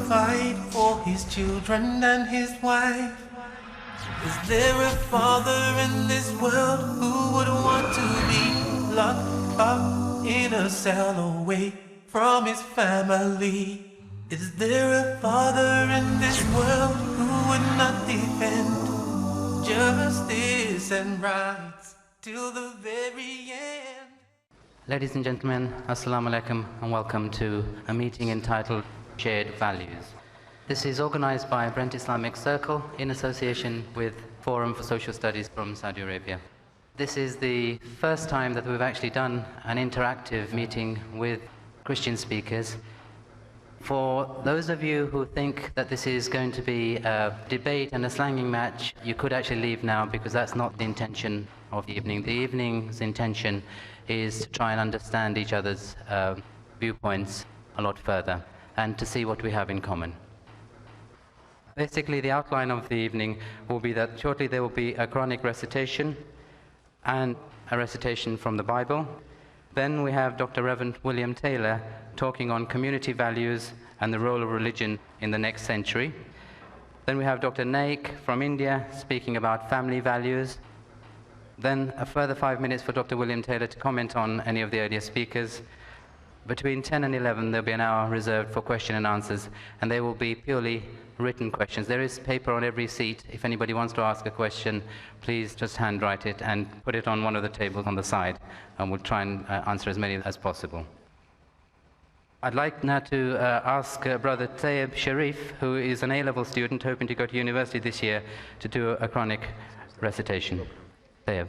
provide for his children and his wife? Is there a father in this world who would want to be locked up in a cell away from his family? Is there a father in this world who would not defend justice and rights till the very end? Ladies and gentlemen, Assalamu alaikum and welcome to a meeting entitled Shared Values. This is organized by Brent Islamic Circle in association with Forum for Social Studies from Saudi Arabia. This is the first time that we've actually done an interactive meeting with Christian speakers. For those of you who think that this is going to be a debate and a slanging match, you could actually leave now, because that's not the intention of the evening. The evening's intention is to try and understand each other's viewpoints a lot further and to see what we have in common. Basically, the outline of the evening will be that shortly there will be a Quranic recitation and a recitation from the Bible. Then we have Dr. Reverend William Taylor talking on community values and the role of religion in the next century. Then we have Dr. Naik from India speaking about family values. Then a further 5 minutes for Dr. William Taylor to comment on any of the earlier speakers. Between 10 and 11, there'll be an hour reserved for question and answers, and they will be purely written questions. There is paper on every seat. If anybody wants to ask a question, please just handwrite it and put it on one of the tables on the side, and we'll try and answer as many as possible. I'd like now to ask Brother Tayyib Sharif, who is an A-level student hoping to go to university this year, to do a Quranic recitation. Tayyib.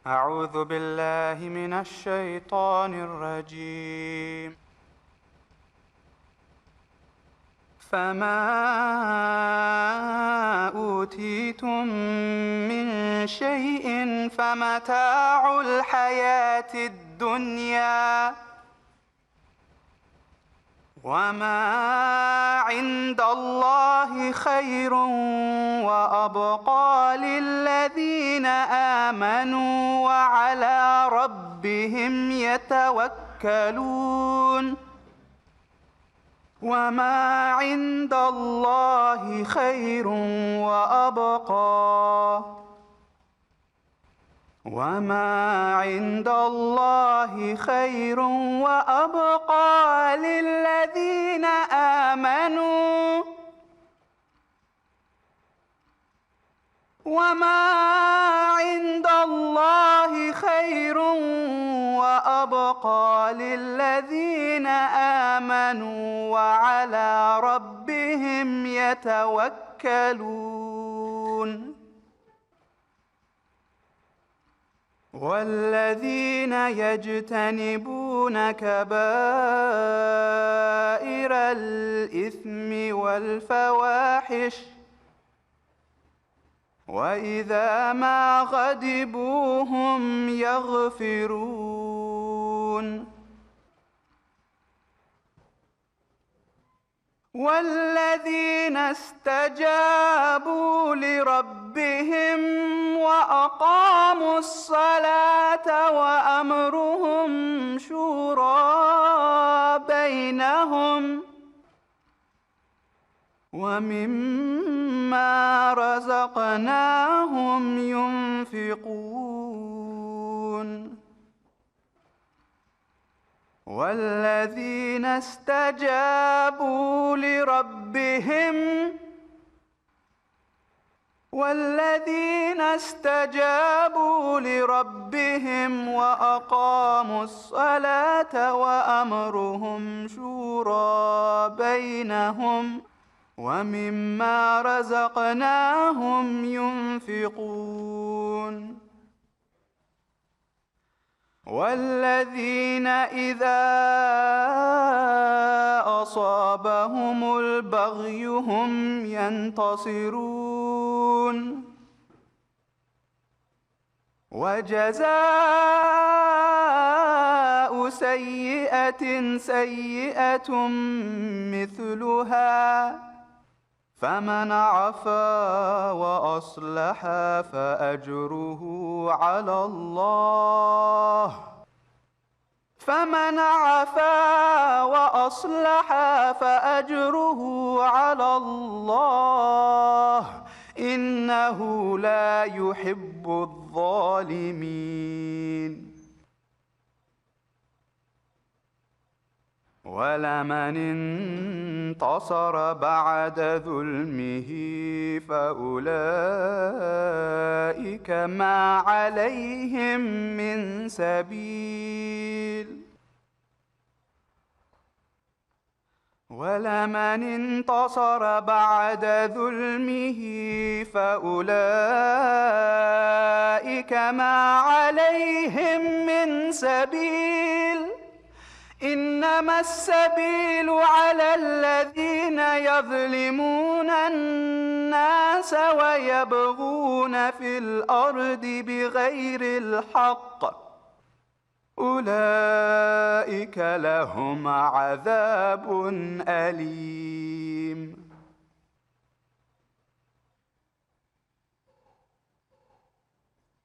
أعوذ بالله من الشيطان الرجيم فما أوتيتم من شيء فمتاع الحياة الدنيا وما عند الله خير وأبقى للذين آمنوا وعلى ربهم يتوكلون وما عند الله خير وأبقى وما عند الله خير وأبقى للذين آمنوا وما عند الله خير وأبقى للذين آمنوا وعلى ربهم يتوكلون والذين يجتنبون كبائر الإثم والفواحش وإذا ما غضبوا هم يغفرون والذين استجابوا لربهم وأقاموا الصلاة وأمرهم شورى بينهم ومما رزقناهم ينفقون والذين استجابوا لربهم وأقاموا الصلاة وأمرهم شورى بينهم ومما رزقناهم ينفقون والذين إذا أصابهم البغي هم ينتصرون وجزاء سيئة سيئة مثلها فمن عفا وأصلح فأجره على الله فمن عفا وأصلح فأجره على الله إنه لا يحب الظالمين ولمن انتصر بعد ظلمه فأولئك ما عليهم من سبيل ولمن انتصر بعد ظلمه فأولئك ما عليهم من سبيل إنما السبيل على الذين يظلمون الناس ويبغون في الأرض بغير الحق أولئك لهم عذاب أليم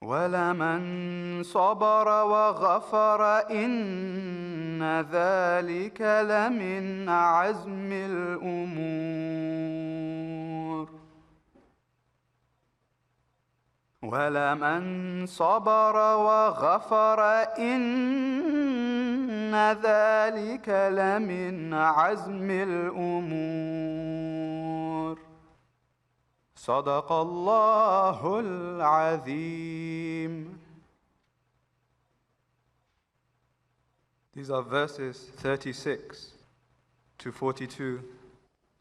ولمن صبر وغفر إن ذلك لمن عزم الأمور ولمن صبر وغفر إن ذلك لمن عزم الأمور صدق الله العظيم. These are verses 36 to 42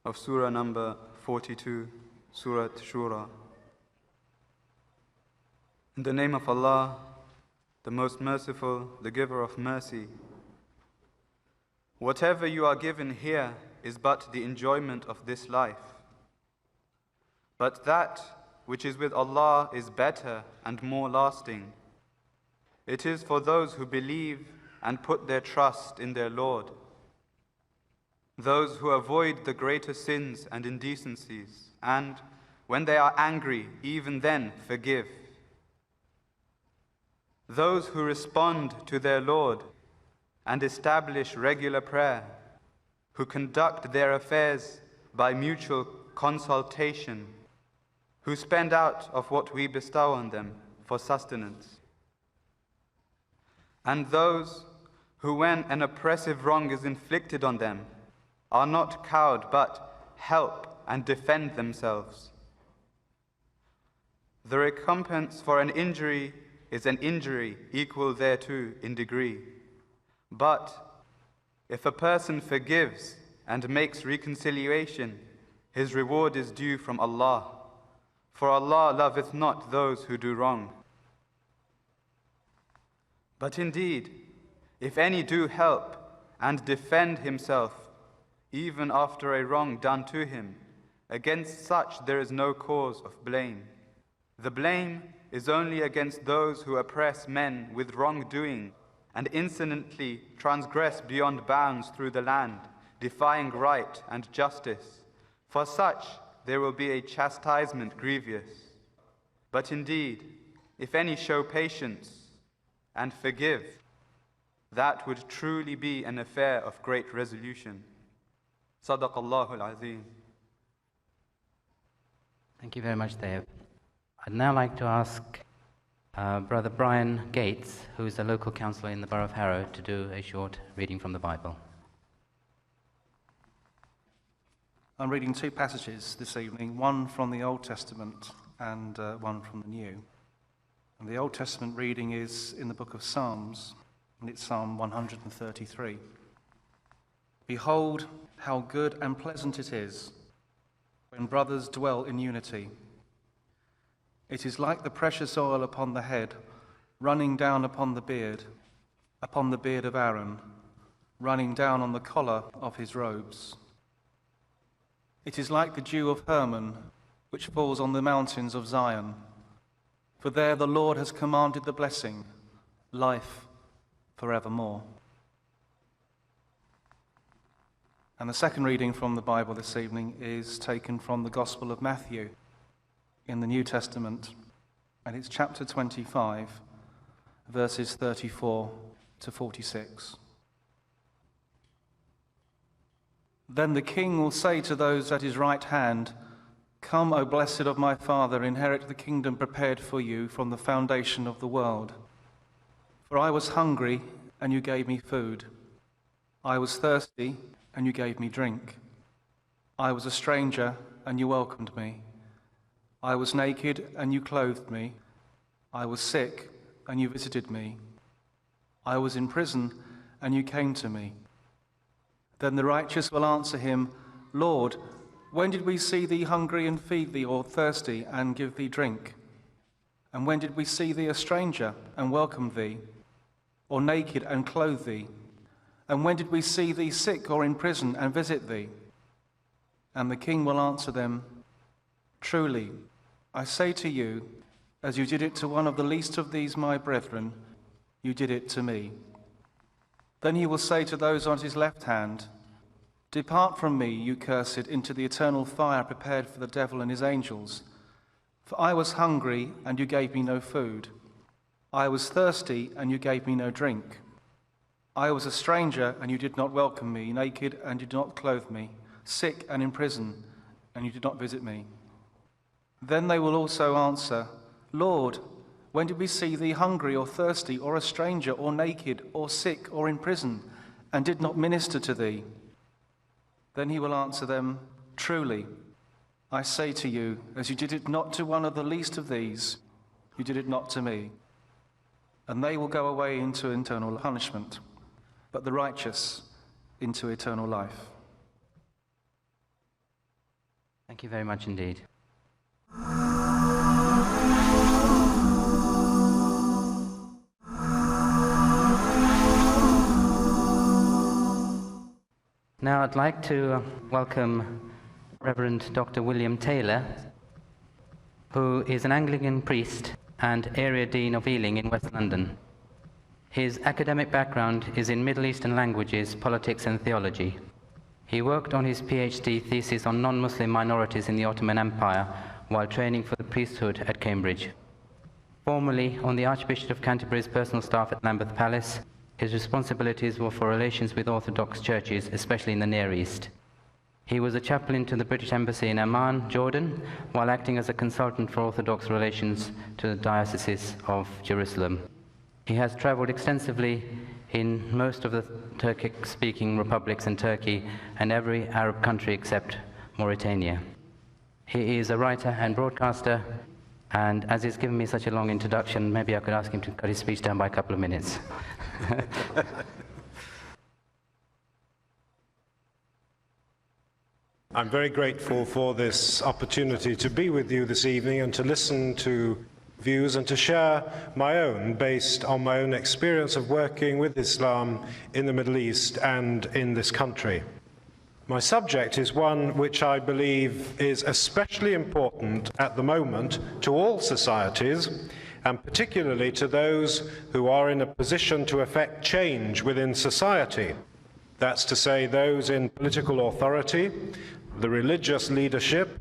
of Surah number 42, Surah Shura. In the name of Allah, the most merciful, the giver of mercy. Whatever you are given here is but the enjoyment of this life. But that which is with Allah is better and more lasting. It is for those who believe and put their trust in their Lord, those who avoid the greater sins and indecencies, and when they are angry, even then forgive. Those who respond to their Lord and establish regular prayer, who conduct their affairs by mutual consultation, who spend out of what we bestow on them for sustenance. And those who, when an oppressive wrong is inflicted on them, are not cowed but help and defend themselves. The recompense for an injury is an injury equal thereto in degree. But if a person forgives and makes reconciliation, his reward is due from Allah. For Allah loveth not those who do wrong. But indeed, if any do help and defend himself, even after a wrong done to him, against such there is no cause of blame. The blame is only against those who oppress men with wrongdoing and insolently transgress beyond bounds through the land, defying right and justice. For such there will be a chastisement grievous. But indeed, if any show patience and forgive, that would truly be an affair of great resolution. Sadaqallahu al-Azim. Thank you very much, Dave. I'd now like to ask Brother Brian Gates, who is a local councillor in the Borough of Harrow, to do a short reading from the Bible. I'm reading two passages this evening, one from the Old Testament and one from the New. And the Old Testament reading is in the book of Psalms, and it's Psalm 133. Behold, how good and pleasant it is when brothers dwell in unity. It is like the precious oil upon the head, running down upon the beard of Aaron, running down on the collar of his robes. It is like the dew of Hermon, which falls on the mountains of Zion. For there the Lord has commanded the blessing, life forevermore. And the second reading from the Bible this evening is taken from the Gospel of Matthew in the New Testament, and it's chapter 25, verses 34 to 46. Then the king will say to those at his right hand, 'Come, O blessed of my Father, inherit the kingdom prepared for you from the foundation of the world. For I was hungry, and you gave me food. I was thirsty, and you gave me drink. I was a stranger, and you welcomed me. I was naked, and you clothed me. I was sick, and you visited me. I was in prison, and you came to me.' Then the righteous will answer him, 'Lord, when did we see thee hungry and feed thee, or thirsty and give thee drink? And when did we see thee a stranger and welcome thee, or naked and clothe thee? And when did we see thee sick or in prison and visit thee?' And the king will answer them, 'Truly, I say to you, as you did it to one of the least of these my brethren, you did it to me.' Then he will say to those on his left hand, 'Depart from me, you cursed, into the eternal fire prepared for the devil and his angels. For I was hungry, and you gave me no food. I was thirsty, and you gave me no drink. I was a stranger, and you did not welcome me, naked, and you did not clothe me, sick and in prison, and you did not visit me.' Then they will also answer, 'Lord, when did we see thee hungry or thirsty, or a stranger, or naked, or sick, or in prison, and did not minister to thee?' Then he will answer them, 'Truly, I say to you, as you did it not to one of the least of these, you did it not to me.' And they will go away into eternal punishment, but the righteous into eternal life." Thank you very much indeed. Now I'd like to welcome Reverend Dr. William Taylor, who is an Anglican priest and Area Dean of Ealing in West London. His academic background is in Middle Eastern languages, politics and theology. He worked on his PhD thesis on non-Muslim minorities in the Ottoman Empire while training for the priesthood at Cambridge. Formerly on the Archbishop of Canterbury's personal staff at Lambeth Palace, his responsibilities were for relations with Orthodox churches, especially in the Near East. He was a chaplain to the British Embassy in Amman, Jordan, while acting as a consultant for Orthodox relations to the Diocese of Jerusalem. He has traveled extensively in most of the Turkic-speaking republics in Turkey and every Arab country except Mauritania. He is a writer and broadcaster, and as he's given me such a long introduction, maybe I could ask him to cut his speech down by a couple of minutes. I'm very grateful for this opportunity to be with you this evening and to listen to views and to share my own based on my own experience of working with Islam in the Middle East and in this country. My subject is one which I believe is especially important at the moment to all societies, and particularly to those who are in a position to effect change within society. That's to say, those in political authority, the religious leadership,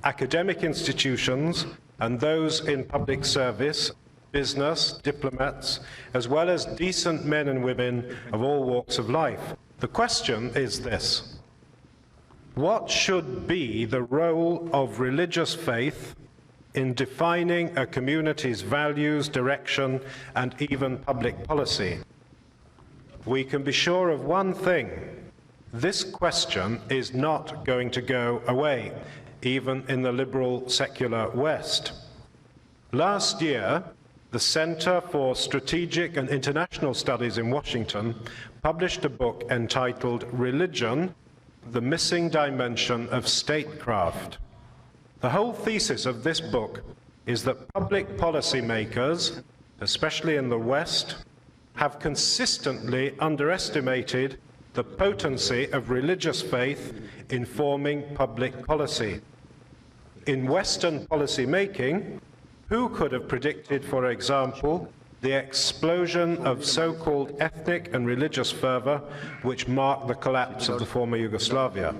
academic institutions, and those in public service, business, diplomats, as well as decent men and women of all walks of life. The question is this: what should be the role of religious faith in defining a community's values, direction, and even public policy? We can be sure of one thing: this question is not going to go away, even in the liberal secular West. Last year, the Center for Strategic and International Studies in Washington published a book entitled Religion: The Missing Dimension of Statecraft. The whole thesis of this book is that public policy makers, especially in the West, have consistently underestimated the potency of religious faith in forming public policy. In Western policy making, who could have predicted, for example, the explosion of so-called ethnic and religious fervor which marked the collapse of the former Yugoslavia?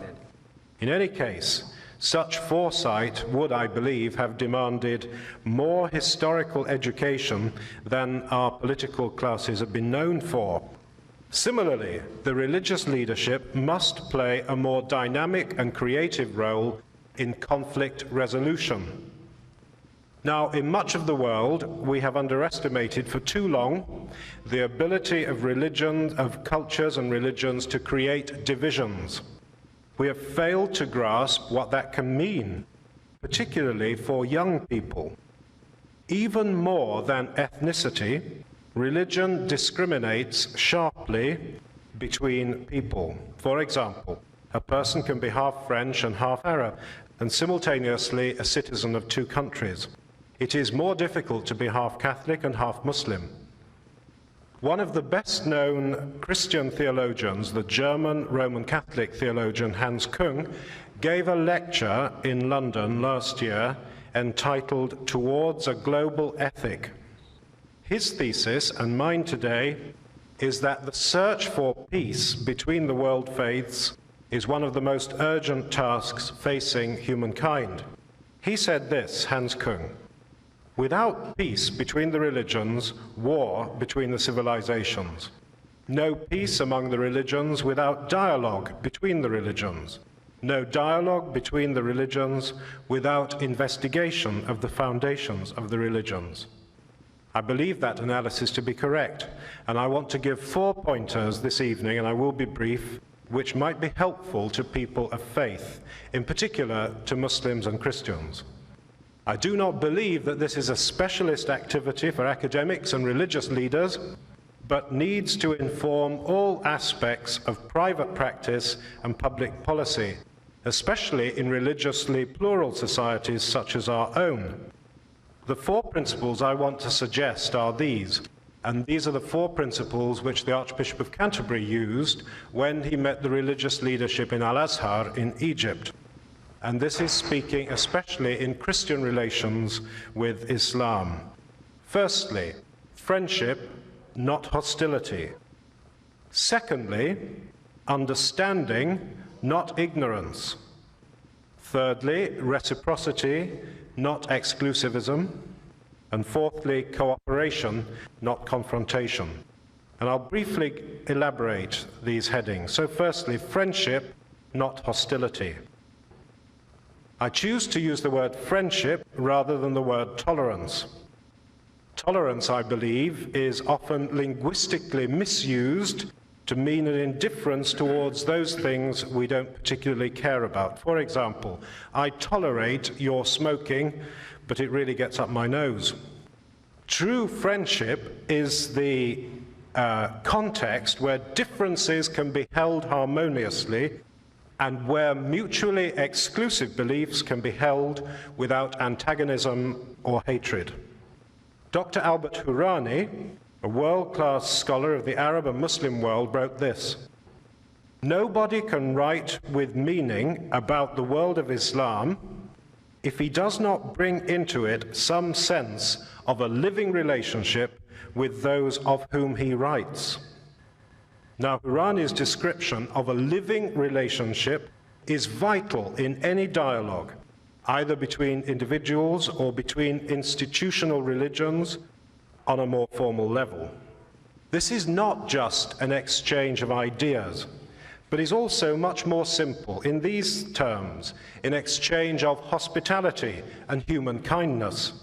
In any case, such foresight would, I believe, have demanded more historical education than our political classes have been known for. Similarly, the religious leadership must play a more dynamic and creative role in conflict resolution. Now, in much of the world, we have underestimated for too long the ability of religions, of cultures and religions to create divisions. We have failed to grasp what that can mean, particularly for young people. Even more than ethnicity, religion discriminates sharply between people. For example, a person can be half French and half Arab, and simultaneously a citizen of two countries. It is more difficult to be half Catholic and half Muslim. One of the best-known Christian theologians, the German Roman Catholic theologian Hans Küng, gave a lecture in London last year entitled "Towards a Global Ethic." His thesis, and mine today, is that the search for peace between the world faiths is one of the most urgent tasks facing humankind. He said this, Hans Küng: "Without peace between the religions, war between the civilizations. No peace among the religions without dialogue between the religions. No dialogue between the religions without investigation of the foundations of the religions." I believe that analysis to be correct, and I want to give 4 pointers this evening, and I will be brief, which might be helpful to people of faith, in particular to Muslims and Christians. I do not believe that this is a specialist activity for academics and religious leaders, but needs to inform all aspects of private practice and public policy, especially in religiously plural societies such as our own. The 4 principles I want to suggest are these, and these are the 4 principles which the Archbishop of Canterbury used when he met the religious leadership in Al-Azhar in Egypt. And this is speaking especially in Christian relations with Islam. Firstly, friendship, not hostility. Secondly, understanding, not ignorance. Thirdly, reciprocity, not exclusivism. And fourthly, cooperation, not confrontation. And I'll briefly elaborate these headings. So firstly, friendship, not hostility. I choose to use the word friendship rather than the word tolerance. Tolerance, I believe, is often linguistically misused to mean an indifference towards those things we don't particularly care about. For example, I tolerate your smoking, but it really gets up my nose. True friendship is the context where differences can be held harmoniously and where mutually exclusive beliefs can be held without antagonism or hatred. Dr. Albert Hourani, a world-class scholar of the Arab and Muslim world, wrote this: "Nobody can write with meaning about the world of Islam if he does not bring into it some sense of a living relationship with those of whom he writes." Now, Hourani's description of a living relationship is vital in any dialogue, either between individuals or between institutional religions on a more formal level. This is not just an exchange of ideas, but is also much more simple in these terms, in exchange of hospitality and human kindness.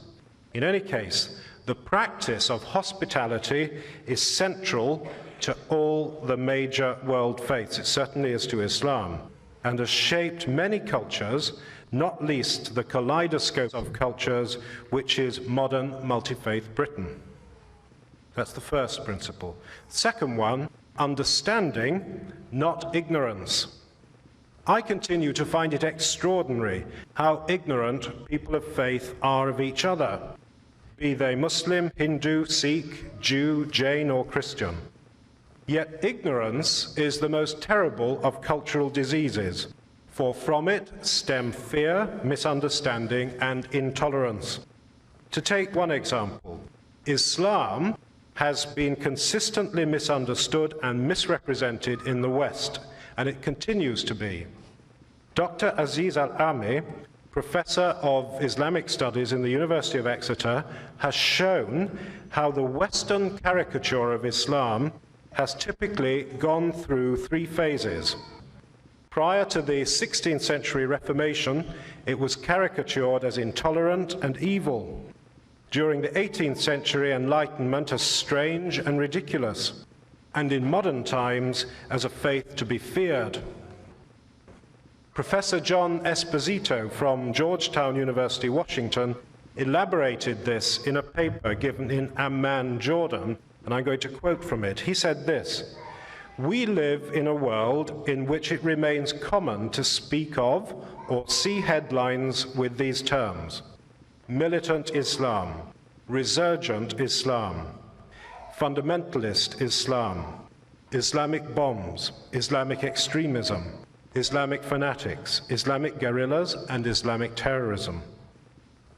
In any case, the practice of hospitality is central to all the major world faiths. It certainly is to Islam, and has shaped many cultures, not least the kaleidoscope of cultures which is modern multi-faith Britain. That's the first principle. Second one, understanding, not ignorance. I continue to find it extraordinary how ignorant people of faith are of each other, be they Muslim, Hindu, Sikh, Jew, Jain, or Christian. Yet ignorance is the most terrible of cultural diseases, for from it stem fear, misunderstanding, and intolerance. To take one example, Islam has been consistently misunderstood and misrepresented in the West, and it continues to be. Dr. Aziz Al-Ami, Professor of Islamic Studies in the University of Exeter, has shown how the Western caricature of Islam has typically gone through three phases. Prior to the 16th century Reformation, it was caricatured as intolerant and evil. During the 18th century Enlightenment, as strange and ridiculous, and in modern times as a faith to be feared. Professor John Esposito from Georgetown University, Washington, elaborated this in a paper given in Amman, Jordan, and I'm going to quote from it. He said this: "We live in a world in which it remains common to speak of or see headlines with these terms: militant Islam, resurgent Islam, fundamentalist Islam, Islamic bombs, Islamic extremism, Islamic fanatics, Islamic guerrillas, and Islamic terrorism."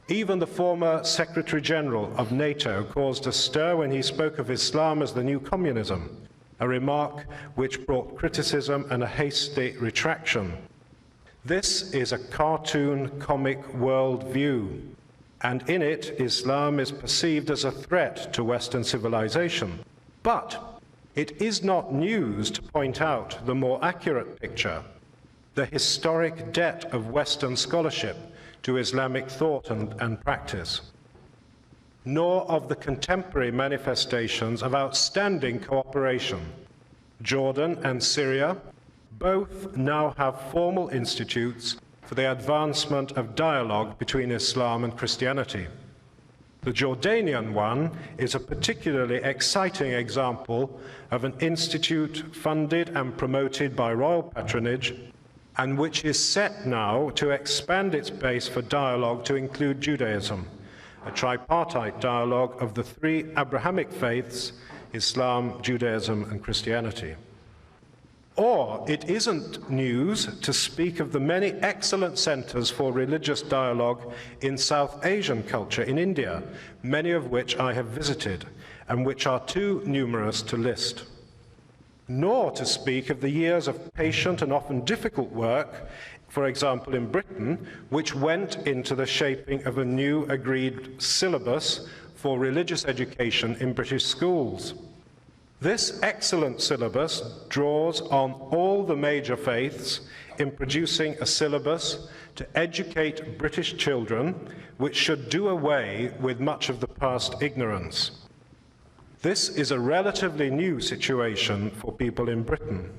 Even the former Secretary General of NATO caused a stir when he spoke of Islam as the new communism, a remark which brought criticism and a hasty retraction. This is a cartoon comic worldview, and in it Islam is perceived as a threat to Western civilization. But it is not news to point out the more accurate picture, the historic debt of Western scholarship to Islamic thought and practice, nor of the contemporary manifestations of outstanding cooperation. Jordan and Syria both now have formal institutes for the advancement of dialogue between Islam and Christianity. The Jordanian one is a particularly exciting example of an institute funded and promoted by royal patronage, and which is set now to expand its base for dialogue to include Judaism, a tripartite dialogue of the three Abrahamic faiths, Islam, Judaism, and Christianity. Or it isn't news to speak of the many excellent centers for religious dialogue in South Asian culture in India, many of which I have visited, and which are too numerous to list. Nor to speak of the years of patient and often difficult work, for example in Britain, which went into the shaping of a new agreed syllabus for religious education in British schools. This excellent syllabus draws on all the major faiths in producing a syllabus to educate British children, which should do away with much of the past ignorance. This is a relatively new situation for people in Britain.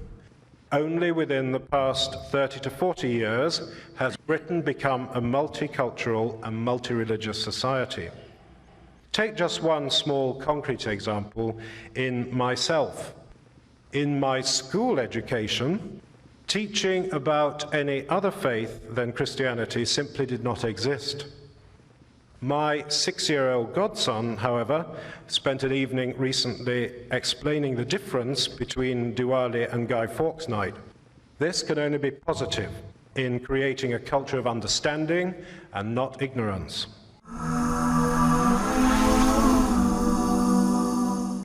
Only within the past 30 to 40 years has Britain become a multicultural and multi-religious society. Take just one small concrete example in myself. In my school education, teaching about any other faith than Christianity simply did not exist. My 6-year-old godson, however, spent an evening recently explaining the difference between Diwali and Guy Fawkes Night. This can only be positive in creating a culture of understanding and not ignorance.